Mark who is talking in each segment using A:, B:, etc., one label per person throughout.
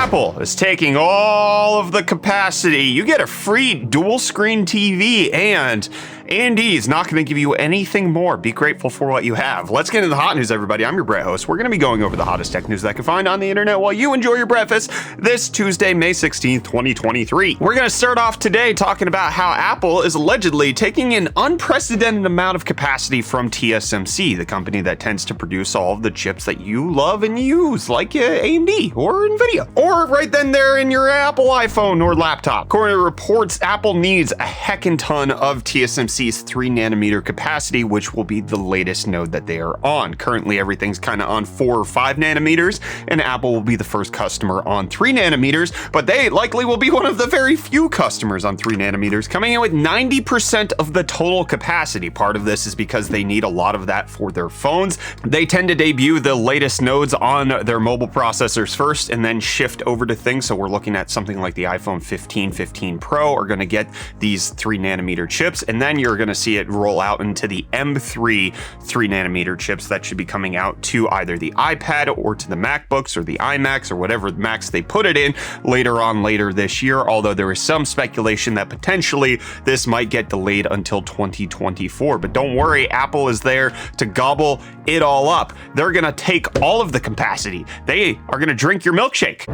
A: Apple is taking all of the capacity. You get a free dual screen TV, and AMD is not going to give you anything more. Be grateful for what you have. Let's get into the hot news, everybody. I'm your Brett host. We're going to be going over the hottest tech news that I can find on the internet while you enjoy your breakfast this Tuesday, May 16th, 2023. We're going to start off today talking about how Apple is allegedly taking an unprecedented amount of capacity from TSMC, the company that tends to produce all of the chips that you love and use, like AMD or NVIDIA, or right then there in your Apple iPhone or laptop. According to reports, Apple needs a heckin' ton of TSMC's 3nm capacity, which will be the latest node that they are on. Currently, everything's kind of on 4 or 5 nanometers, and Apple will be the first customer on 3 nanometers, but they likely will be one of the very few customers on 3 nanometers, coming in with 90% of the total capacity. Part of this is because they need a lot of that for their phones. They tend to debut the latest nodes on their mobile processors first and then shift over to things. So we're looking at something like the iPhone 15, 15 Pro are going to get these 3nm chips, and then you're going to see it roll out into the M3 3nm chips that should be coming out to either the iPad or to the MacBooks or the iMacs or whatever Macs they put it in later this year, although there is some speculation that potentially this might get delayed until 2024. But don't worry, Apple is there to gobble it all up. They're going to take all of the capacity. They are going to drink your milkshake.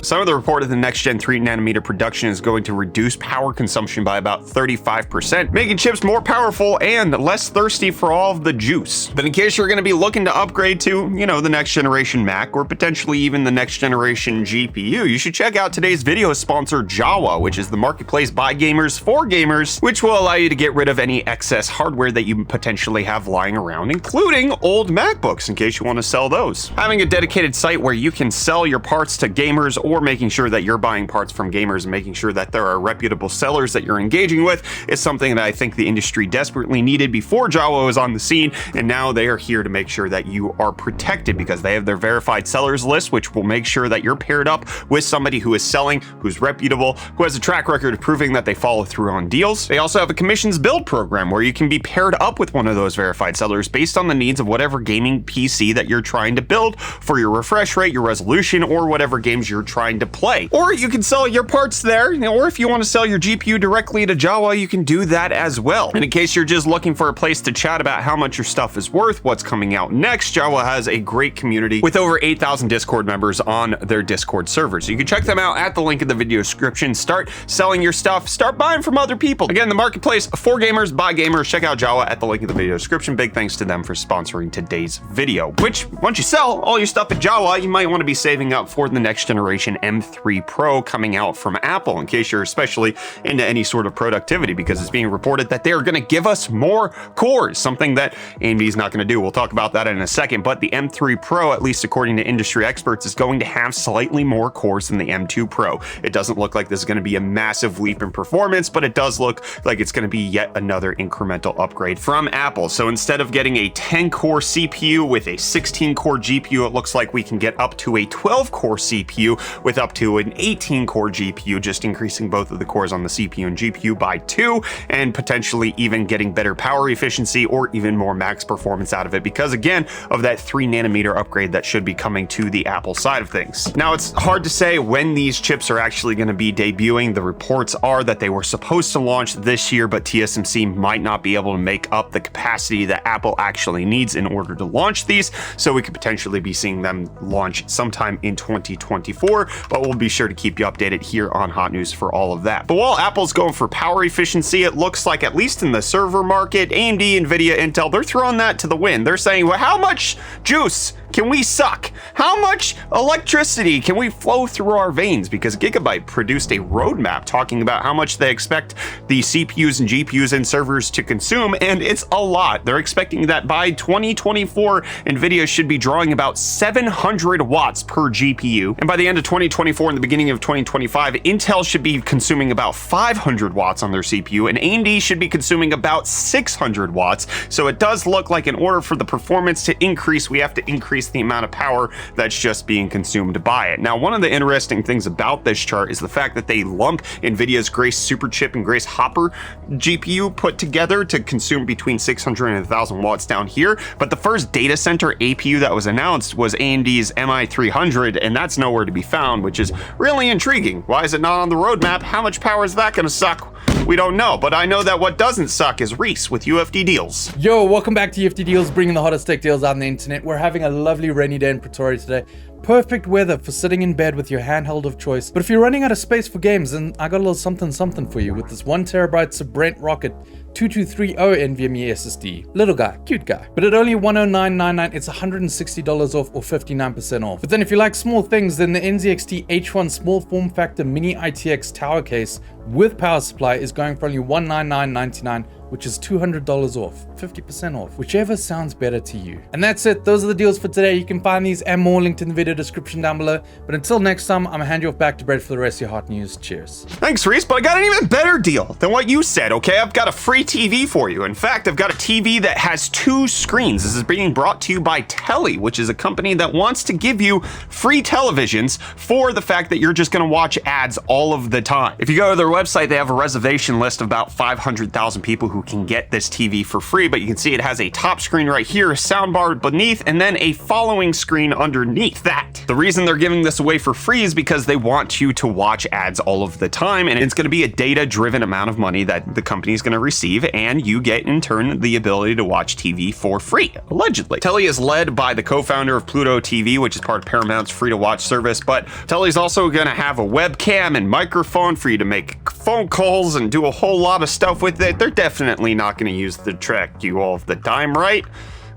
A: Some of the reported the next-gen 3nm production is going to reduce power consumption by about 35%, making chips more powerful and less thirsty for all of the juice. But in case you're going to be looking to upgrade to, the next generation Mac or potentially even the next generation GPU, you should check out today's video sponsor, Jawa, which is the marketplace by gamers for gamers, which will allow you to get rid of any excess hardware that you potentially have lying around, including old MacBooks, in case you want to sell those. Having a dedicated site where you can sell your parts to gamers, or making sure that you're buying parts from gamers and making sure that there are reputable sellers that you're engaging with, is something that I think the industry desperately needed before Jawa was on the scene, and now they are here to make sure that you are protected because they have their verified sellers list, which will make sure that you're paired up with somebody who is selling, who's reputable, who has a track record of proving that they follow through on deals. They also have a commissions build program where you can be paired up with one of those verified sellers based on the needs of whatever gaming PC that you're trying to build for your refresh rate, your resolution, or whatever games you're trying to play. Or you can sell your parts there, or if you want to sell your GPU directly to Jawa, you can do that as well. And in case you're just looking for a place to chat about how much your stuff is worth, what's coming out next, Jawa has a great community with over 8,000 Discord members on their Discord servers. So you can check them out at the link in the video description. Start selling your stuff, start buying from other people. Again, the marketplace for gamers by gamers. Check out Jawa at the link in the video description. Big thanks to them for sponsoring today's video, which once you sell all your stuff at Jawa, you might want to be saving up for the next generation M3 Pro coming out from Apple, in case you're especially into any sort of productivity, because it's being reported that they are going to give us more cores, something that AMD is not going to do. We'll talk about that in a second, but the M3 Pro, at least according to industry experts, is going to have slightly more cores than the M2 Pro. It doesn't look like this is going to be a massive leap in performance, but it does look like it's going to be yet another incremental upgrade from Apple. So instead of getting a 10-core CPU with a 16-core GPU, it looks like we can get up to a 12-core CPU with up to an 18-core GPU, just increasing both of the cores on the CPU and GPU by 2, and potentially even getting better power efficiency or even more max performance out of it because, again, of that 3nm upgrade that should be coming to the Apple side of things. Now, it's hard to say when these chips are actually going to be debuting. The reports are that they were supposed to launch this year, but TSMC might not be able to make up the capacity that Apple actually needs in order to launch these, so we could potentially be seeing them launch sometime in 2024, but we'll be sure to keep you updated here on Hot News for all of that. But while Apple's going for power efficiency, it looks like, at least in the server market, AMD, NVIDIA, Intel, they're throwing that to the wind. They're saying, well, how much juice can we suck? How much electricity can we flow through our veins? Because Gigabyte produced a roadmap talking about how much they expect the CPUs and GPUs and servers to consume, and it's a lot. They're expecting that by 2024, NVIDIA should be drawing about 700 watts per GPU. And by the end of 2024 and the beginning of 2025, Intel should be consuming about 500 watts on their CPU, and AMD should be consuming about 600 watts. So it does look like in order for the performance to increase, we have to increase increase the amount of power that's just being consumed by it. Now, one of the interesting things about this chart is the fact that they lump NVIDIA's Grace Superchip and Grace Hopper GPU put together to consume between 600 and 1,000 watts down here, but the first data center APU that was announced was AMD's MI300, and that's nowhere to be found, which is really intriguing. Why is it not on the roadmap? How much power is that going to suck? We don't know, but I know that what doesn't suck is Reece with UFD Deals.
B: Yo, welcome back to UFD Deals, bringing the hottest tech deals out on the internet. We're having a lovely rainy day in Pretoria today. Perfect weather for sitting in bed with your handheld of choice. But if you're running out of space for games, then I got a little something for you with this 1TB Brent Rocket 2230 NVMe SSD. Little guy, cute guy. But at only $109.99, it's $160 off or 59% off. But then if you like small things, then the NZXT H1 small form factor mini ITX tower case with power supply is going for only $199.99, which is $200 off, 50% off, whichever sounds better to you. And that's it. Those are the deals for today. You can find these and more linked in the video description down below. But until next time, I'm gonna hand you off back to Brett for the rest of your hot news. Cheers.
A: Thanks, Reece, but I got an even better deal than what you said, okay? I've got a free TV for you. In fact, I've got a TV that has 2 screens. This is being brought to you by Telly, which is a company that wants to give you free televisions for the fact that you're just gonna watch ads all of the time. If you go to their website, they have a reservation list of about 500,000 people who can get this TV for free, but you can see it has a top screen right here, a soundbar beneath, and then a following screen underneath that. The reason they're giving this away for free is because they want you to watch ads all of the time, and it's going to be a data-driven amount of money that the company is going to receive, and you get in turn the ability to watch TV for free, allegedly. Telly is led by the co-founder of Pluto TV, which is part of Paramount's free-to-watch service, but Telly's also going to have a webcam and microphone for you to make phone calls and do a whole lot of stuff with it. They're definitely not going to use the track you all of the time, right?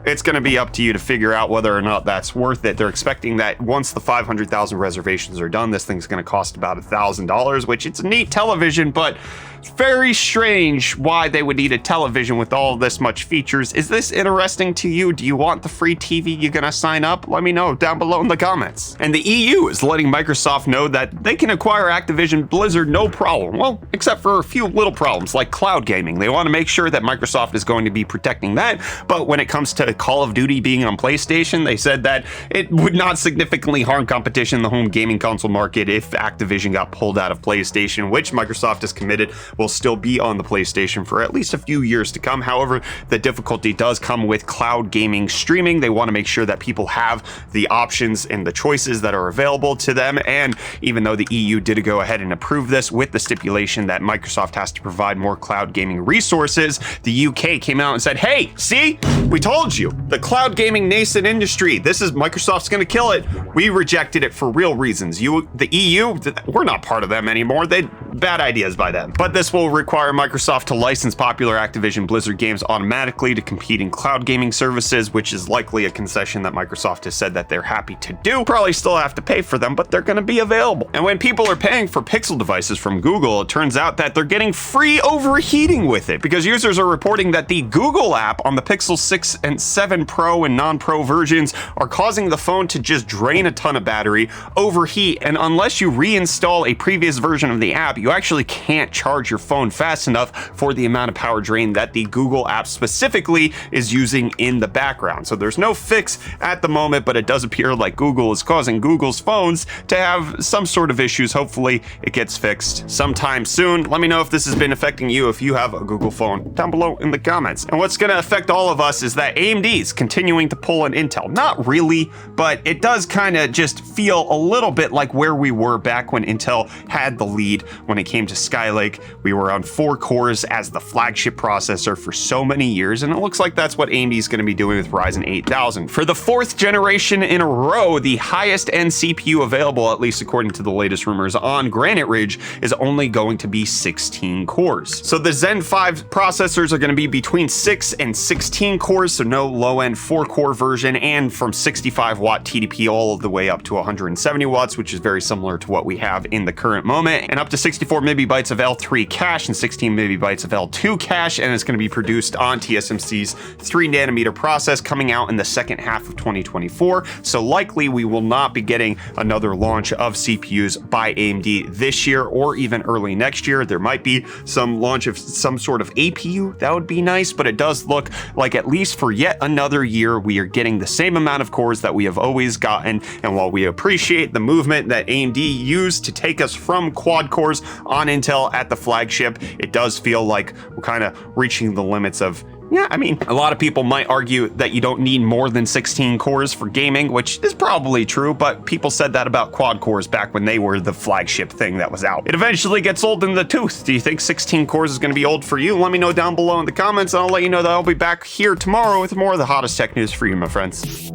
A: It's going to be up to you to figure out whether or not that's worth it. They're expecting that once the 500,000 reservations are done, this thing's going to cost about $1,000, which it's a neat television, but it's very strange why they would need a television with all this much features. Is this interesting to you? Do you want the free TV? You gonna sign up? Let me know down below in the comments. And the EU is letting Microsoft know that they can acquire Activision Blizzard no problem. Well, except for a few little problems like cloud gaming. They want to make sure that Microsoft is going to be protecting that. But when it comes to Call of Duty being on PlayStation, they said that it would not significantly harm competition in the home gaming console market if Activision got pulled out of PlayStation, which Microsoft is committed will still be on the PlayStation for at least a few years to come. However, the difficulty does come with cloud gaming streaming. They want to make sure that people have the options and the choices that are available to them. And even though the EU did go ahead and approve this with the stipulation that Microsoft has to provide more cloud gaming resources, the UK came out and said, hey, see, we told you, the cloud gaming nascent industry, this is Microsoft's going to kill it. We rejected it for real reasons. The EU, we're not part of them anymore. Bad ideas by them. But this will require Microsoft to license popular Activision Blizzard games automatically to compete in cloud gaming services, which is likely a concession that Microsoft has said that they're happy to do. Probably still have to pay for them, but they're going to be available. And when people are paying for Pixel devices from Google, it turns out that they're getting free overheating with it, because users are reporting that the Google app on the Pixel 6 and 7 Pro and non-Pro versions are causing the phone to just drain a ton of battery, overheat, and unless you reinstall a previous version of the app, you actually can't charge your phone fast enough for the amount of power drain that the Google app specifically is using in the background. So there's no fix at the moment, but it does appear like Google is causing Google's phones to have some sort of issues. Hopefully it gets fixed sometime soon. Let me know if this has been affecting you if you have a Google phone down below in the comments. And what's going to affect all of us is that AMD is continuing to pull an Intel. Not really, but it does kind of just feel a little bit like where we were back when Intel had the lead when it came to Skylake. We were on 4 cores as the flagship processor for so many years, and it looks like that's what AMD is going to be doing with Ryzen 8000. For the 4th generation in a row, the highest end CPU available, at least according to the latest rumors on Granite Ridge, is only going to be 16 cores. So the Zen 5 processors are going to be between 6 and 16 cores, so no low-end 4-core version, and from 65 watt TDP all the way up to 170 watts, which is very similar to what we have in the current moment, and up to 64 64 megabytes of L3 cache and 16 megabytes of L2 cache, and it's going to be produced on TSMC's 3nm process coming out in the second half of 2024. So likely we will not be getting another launch of CPUs by AMD this year or even early next year. There might be some launch of some sort of APU. That would be nice, but it does look like at least for yet another year, we are getting the same amount of cores that we have always gotten. And while we appreciate the movement that AMD used to take us from quad cores on Intel at the flagship, it does feel like we're kind of reaching the limits of, yeah, I mean, a lot of people might argue that you don't need more than 16 cores for gaming, which is probably true, but people said that about quad cores back when they were the flagship thing that was out. It eventually gets old in the tooth. Do you think 16 cores is going to be old for you? Let me know down below in the comments, and I'll let you know that I'll be back here tomorrow with more of the hottest tech news for you, my friends.